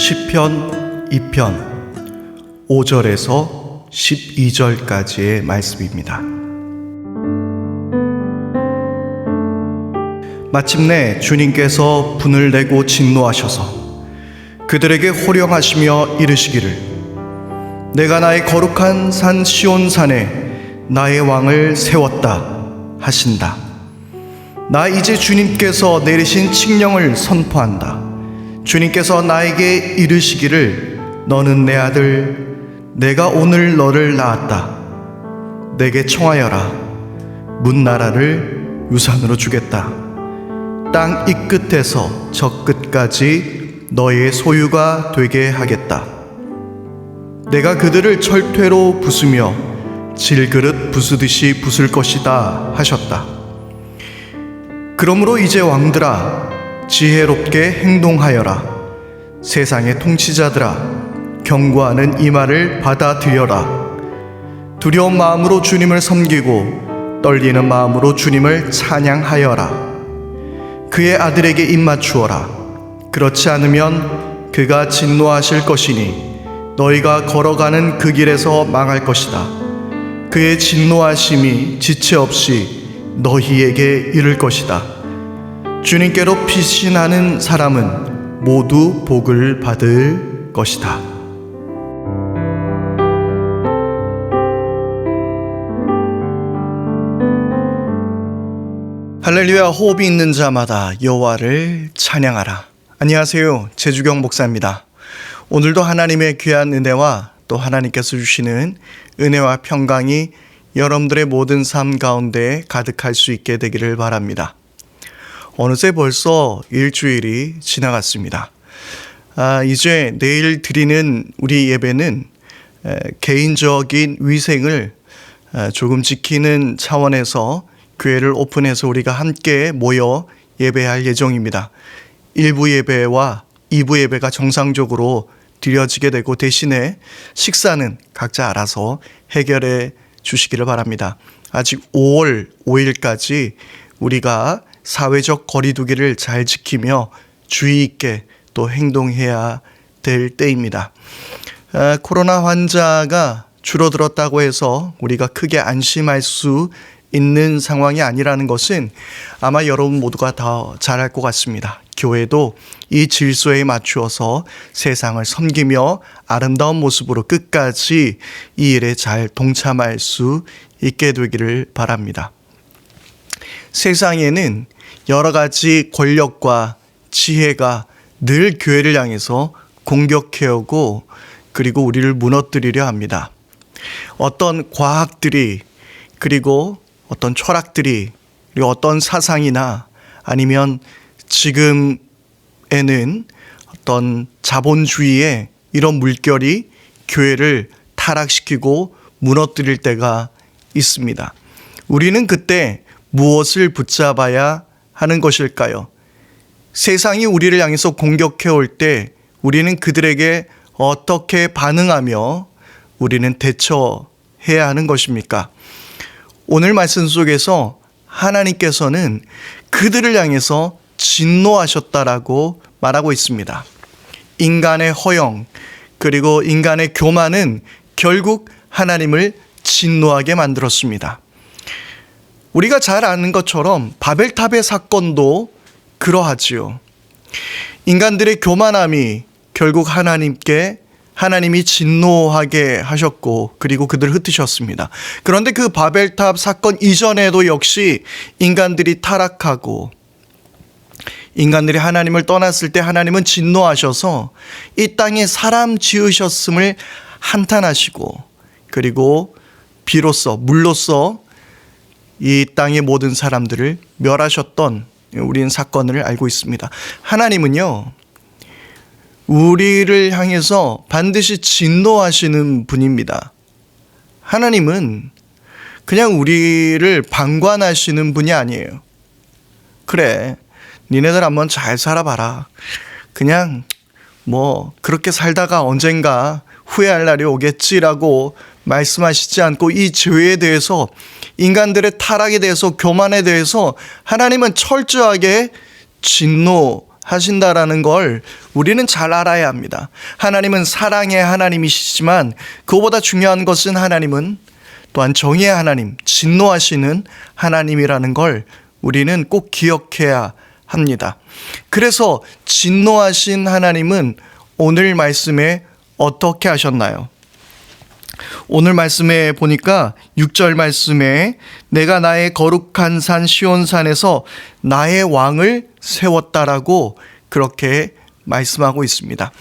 시편 2편 5절에서 12절까지의 말씀입니다. 마침내 주님께서 분을 내고 진노하셔서 그들에게 호령하시며 이르시기를, 내가 나의 거룩한 산 시온산에 나의 왕을 세웠다 하신다. 나 이제 주님께서 내리신 칙령을 선포한다. 주님께서 나에게 이르시기를, 너는 내 아들, 내가 오늘 너를 낳았다. 내게 청하여라. 문나라를 유산으로 주겠다. 땅 이 끝에서 저 끝까지 너의 소유가 되게 하겠다. 내가 그들을 철퇴로 부수며 질그릇 부수듯이 부술 것이다 하셨다. 그러므로 이제 왕들아, 지혜롭게 행동하여라. 세상의 통치자들아, 경고하는 이 말을 받아들여라. 두려운 마음으로 주님을 섬기고 떨리는 마음으로 주님을 찬양하여라. 그의 아들에게 입맞추어라. 그렇지 않으면 그가 진노하실 것이니 너희가 걸어가는 그 길에서 망할 것이다. 그의 진노하심이 지체 없이 너희에게 이를 것이다. 주님께로 피신하는 사람은 모두 복을 받을 것이다. 할렐루야. 호흡이 있는 자마다 여호와를 찬양하라. 안녕하세요, 제주경 목사입니다. 오늘도 하나님의 귀한 은혜와 또 하나님께서 주시는 은혜와 평강이 여러분들의 모든 삶 가운데 가득할 수 있게 되기를 바랍니다. 어느새 벌써 일주일이 지나갔습니다. 이제 내일 드리는 우리 예배는 개인적인 위생을 조금 지키는 차원에서 교회를 오픈해서 우리가 함께 모여 예배할 예정입니다. 1부 예배와 2부 예배가 정상적으로 드려지게 되고, 대신에 식사는 각자 알아서 해결해 주시기를 바랍니다. 아직 5월 5일까지 우리가 사회적 거리두기를 잘 지키며 주의 있게 또 행동해야 될 때입니다. 코로나 환자가 줄어들었다고 해서 우리가 크게 안심할 수 있는 상황이 아니라는 것은 아마 여러분 모두가 다 잘 알 것 같습니다. 교회도 이 질서에 맞추어서 세상을 섬기며 아름다운 모습으로 끝까지 이 일에 잘 동참할 수 있게 되기를 바랍니다. 세상에는 여러 가지 권력과 지혜가 늘 교회를 향해서 공격해오고 그리고 우리를 무너뜨리려 합니다. 어떤 과학들이, 그리고 어떤 철학들이, 그리고 어떤 사상이나 아니면 지금에는 어떤 자본주의의 이런 물결이 교회를 타락시키고 무너뜨릴 때가 있습니다. 우리는 그때 무엇을 붙잡아야 하는 것일까요? 세상이 우리를 향해서 공격해 올 때 우리는 그들에게 어떻게 반응하며 우리는 대처해야 하는 것입니까? 오늘 말씀 속에서 하나님께서는 그들을 향해서 진노하셨다라고 말하고 있습니다. 인간의 허영, 그리고 인간의 교만은 결국 하나님을 진노하게 만들었습니다. 우리가 잘 아는 것처럼 바벨탑의 사건도 그러하지요. 인간들의 교만함이 결국 하나님이 진노하게 하셨고, 그리고 그들을 흩으셨습니다. 그런데 그 바벨탑 사건 이전에도 역시 인간들이 타락하고 인간들이 하나님을 떠났을 때 하나님은 진노하셔서 이 땅에 사람 지으셨음을 한탄하시고, 그리고 비로소 물로써 이 땅의 모든 사람들을 멸하셨던 우리는 사건을 알고 있습니다. 하나님은요, 우리를 향해서 반드시 진노하시는 분입니다. 하나님은 그냥 우리를 방관하시는 분이 아니에요. 그래, 니네들 한번 잘 살아봐라. 그냥 그렇게 살다가 언젠가 후회할 날이 오겠지라고 말씀하시지 않고, 이 죄에 대해서, 인간들의 타락에 대해서, 교만에 대해서 하나님은 철저하게 진노 하신다라는 걸 우리는 잘 알아야 합니다. 하나님은 사랑의 하나님이시지만 그보다 중요한 것은 하나님은 또한 정의의 하나님, 진노하시는 하나님이라는 걸 우리는 꼭 기억해야 합니다. 그래서 진노하신 하나님은 오늘 말씀에 어떻게 하셨나요? 오늘 말씀에 보니까 6절 말씀에 내가 나의 거룩한 산 시온산에서 나의 왕을 세웠다라고 그렇게 말씀하고 있습니다.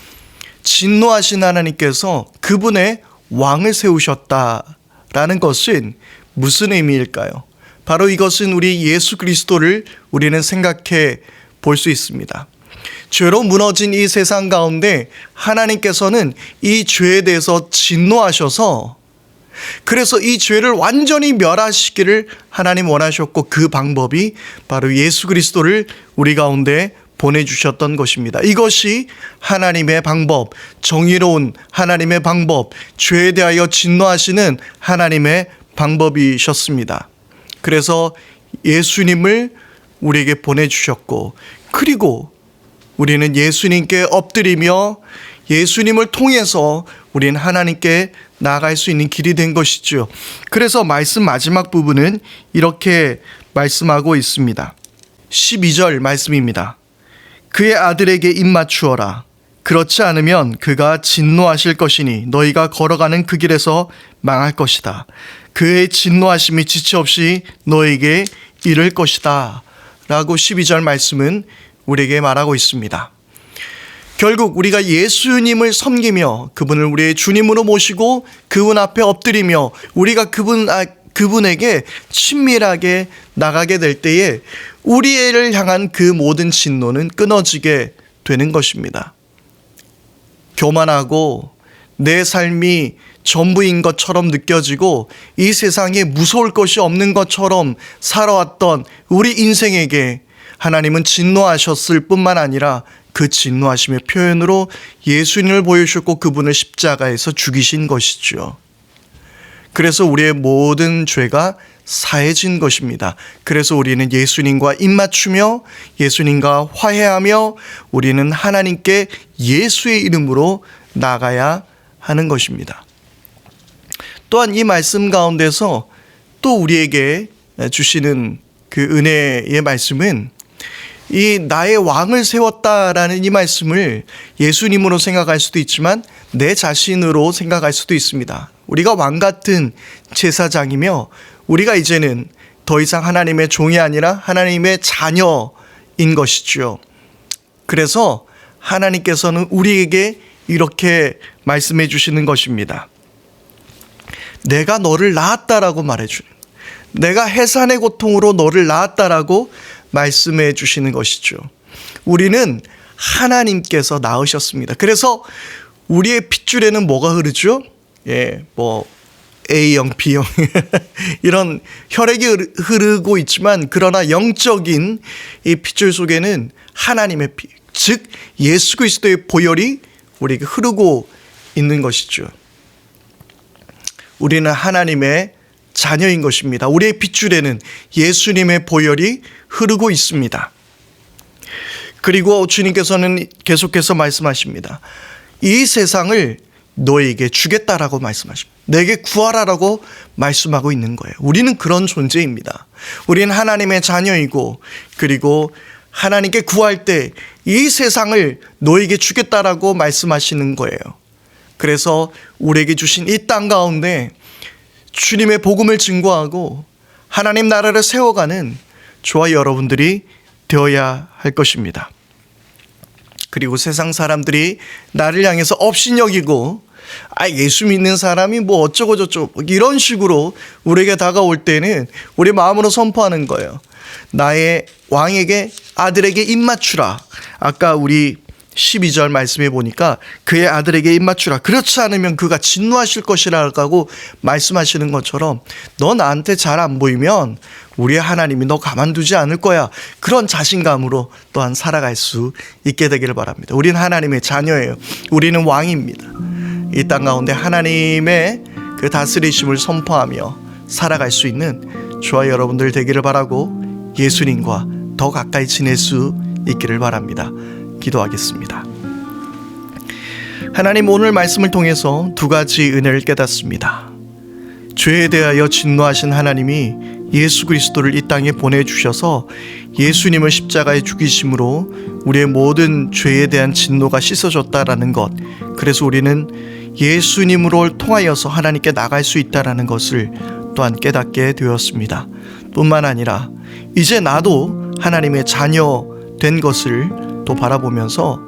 진노하신 하나님께서 그분의 왕을 세우셨다라는 것은 무슨 의미일까요? 바로 이것은 우리 예수 그리스도를 우리는 생각해 볼 수 있습니다. 죄로 무너진 이 세상 가운데 하나님께서는 이 죄에 대해서 진노하셔서 그래서 이 죄를 완전히 멸하시기를 하나님 원하셨고 그 방법이 바로 예수 그리스도를 우리 가운데 보내주셨던 것입니다. 이것이 하나님의 방법, 정의로운 하나님의 방법, 죄에 대하여 진노하시는 하나님의 방법이셨습니다. 그래서 예수님을 우리에게 보내주셨고 그리고 우리는 예수님께 엎드리며 예수님을 통해서 우리는 하나님께 나아갈 수 있는 길이 된 것이죠. 그래서 말씀 마지막 부분은 이렇게 말씀하고 있습니다. 12절 말씀입니다. 그의 아들에게 입맞추어라. 그렇지 않으면 그가 진노하실 것이니 너희가 걸어가는 그 길에서 망할 것이다. 그의 진노하심이 지체 없이 너희에게 이를 것이다. 라고 12절 말씀은 우리에게 말하고 있습니다. 결국 우리가 예수님을 섬기며 그분을 우리의 주님으로 모시고 그분 앞에 엎드리며 우리가 그분에게 친밀하게 나가게 될 때에 우리를 향한 그 모든 진노는 끊어지게 되는 것입니다. 교만하고 내 삶이 전부인 것처럼 느껴지고 이 세상에 무서울 것이 없는 것처럼 살아왔던 우리 인생에게 하나님은 진노하셨을 뿐만 아니라 그 진노하심의 표현으로 예수님을 보여주셨고 그분을 십자가에서 죽이신 것이죠. 그래서 우리의 모든 죄가 사해진 것입니다. 그래서 우리는 예수님과 입맞추며 예수님과 화해하며 우리는 하나님께 예수의 이름으로 나가야 하는 것입니다. 또한 이 말씀 가운데서 또 우리에게 주시는 그 은혜의 말씀은 이 나의 왕을 세웠다라는 이 말씀을 예수님으로 생각할 수도 있지만 내 자신으로 생각할 수도 있습니다. 우리가 왕 같은 제사장이며 우리가 이제는 더 이상 하나님의 종이 아니라 하나님의 자녀인 것이죠. 그래서 하나님께서는 우리에게 이렇게 말씀해 주시는 것입니다. 내가 너를 낳았다라고 말해주는, 내가 해산의 고통으로 너를 낳았다라고 말씀해 주시는 것이죠. 우리는 하나님께서 낳으셨습니다. 그래서 우리의 핏줄에는 뭐가 흐르죠? A형, B형 이런 혈액이 흐르고 있지만 그러나 영적인 이 핏줄 속에는 하나님의 피, 즉 예수 그리스도의 보혈이 우리에게 흐르고 있는 것이죠. 우리는 하나님의 자녀인 것입니다. 우리의 핏줄에는 예수님의 보혈이 흐르고 있습니다. 그리고 주님께서는 계속해서 말씀하십니다. 이 세상을 너에게 주겠다라고 말씀하십니다. 내게 구하라라고 말씀하고 있는 거예요. 우리는 그런 존재입니다. 우리는 하나님의 자녀이고 그리고 하나님께 구할 때 이 세상을 너에게 주겠다라고 말씀하시는 거예요. 그래서 우리에게 주신 이 땅 가운데 주님의 복음을 증거하고 하나님 나라를 세워가는 저와 여러분들이 되어야 할 것입니다. 그리고 세상 사람들이 나를 향해서 업신여기고 예수 믿는 사람이 뭐 어쩌고 저쩌고 이런 식으로 우리에게 다가올 때는 우리 마음으로 선포하는 거예요. 나의 왕에게 아들에게 입맞추라. 아까 우리 12절 말씀해 보니까 그의 아들에게 입맞추라. 그렇지 않으면 그가 진노하실 것이라고 말씀하시는 것처럼 너 나한테 잘 안 보이면 우리의 하나님이 너 가만두지 않을 거야. 그런 자신감으로 또한 살아갈 수 있게 되기를 바랍니다. 우리는 하나님의 자녀예요. 우리는 왕입니다. 이 땅 가운데 하나님의 그 다스리심을 선포하며 살아갈 수 있는 저와 여러분들 되기를 바라고 예수님과 더 가까이 지낼 수 있기를 바랍니다. 기도하겠습니다. 하나님, 오늘 말씀을 통해서 두 가지 은혜를 깨닫습니다. 죄에 대하여 진노하신 하나님이 예수 그리스도를 이 땅에 보내주셔서 예수님을 십자가에 죽이심으로 우리의 모든 죄에 대한 진노가 씻어졌다라는 것, 그래서 우리는 예수님으로 통하여서 하나님께 나갈 수 있다라는 것을 또한 깨닫게 되었습니다. 뿐만 아니라 이제 나도 하나님의 자녀 된 것을 또 바라보면서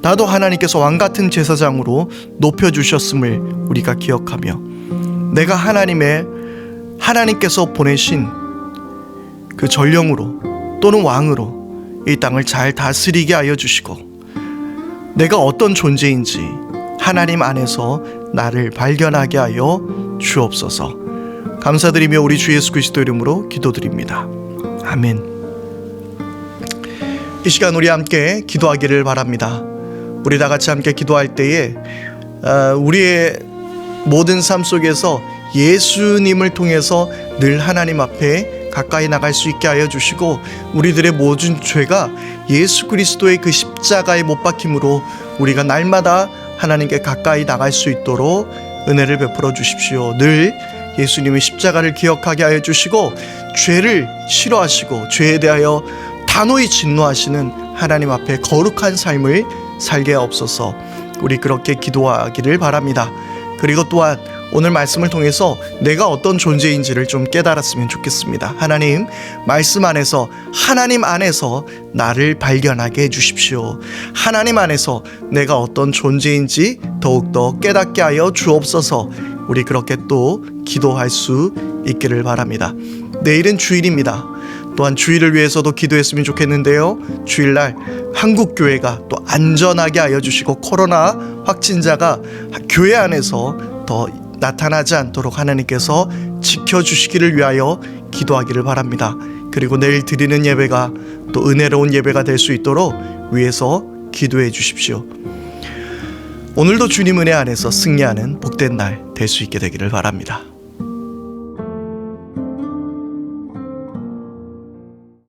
나도 하나님께서 왕같은 제사장으로 높여주셨음을 우리가 기억하며 내가 하나님께서 보내신 그 전령으로 또는 왕으로 이 땅을 잘 다스리게 하여 주시고 내가 어떤 존재인지 하나님 안에서 나를 발견하게 하여 주옵소서. 감사드리며 우리 주 예수 그리스도 이름으로 기도드립니다. 아멘. 이 시간 우리 함께 기도하기를 바랍니다. 우리 다 같이 함께 기도할 때에 우리의 모든 삶 속에서 예수님을 통해서 늘 하나님 앞에 가까이 나갈 수 있게 하여 주시고 우리들의 모든 죄가 예수 그리스도의 그 십자가에 못 박힘으로 우리가 날마다 하나님께 가까이 나갈 수 있도록 은혜를 베풀어 주십시오. 늘 예수님의 십자가를 기억하게 하여 주시고 죄를 싫어하시고 죄에 대하여 단호히 진노하시는 하나님 앞에 거룩한 삶을 살게 하옵소서. 우리 그렇게 기도하기를 바랍니다. 그리고 또한 오늘 말씀을 통해서 내가 어떤 존재인지를 좀 깨달았으면 좋겠습니다. 하나님 말씀 안에서 하나님 안에서 나를 발견하게 해주십시오. 하나님 안에서 내가 어떤 존재인지 더욱더 깨닫게 하여 주옵소서. 우리 그렇게 또 기도할 수 있기를 바랍니다. 내일은 주일입니다. 또한 주일을 위해서도 기도했으면 좋겠는데요. 주일날 한국교회가 또 안전하게 하여 주시고 코로나 확진자가 교회 안에서 더 나타나지 않도록 하나님께서 지켜주시기를 위하여 기도하기를 바랍니다. 그리고 내일 드리는 예배가 또 은혜로운 예배가 될 수 있도록 위에서 기도해 주십시오. 오늘도 주님 은혜 안에서 승리하는 복된 날 될 수 있게 되기를 바랍니다.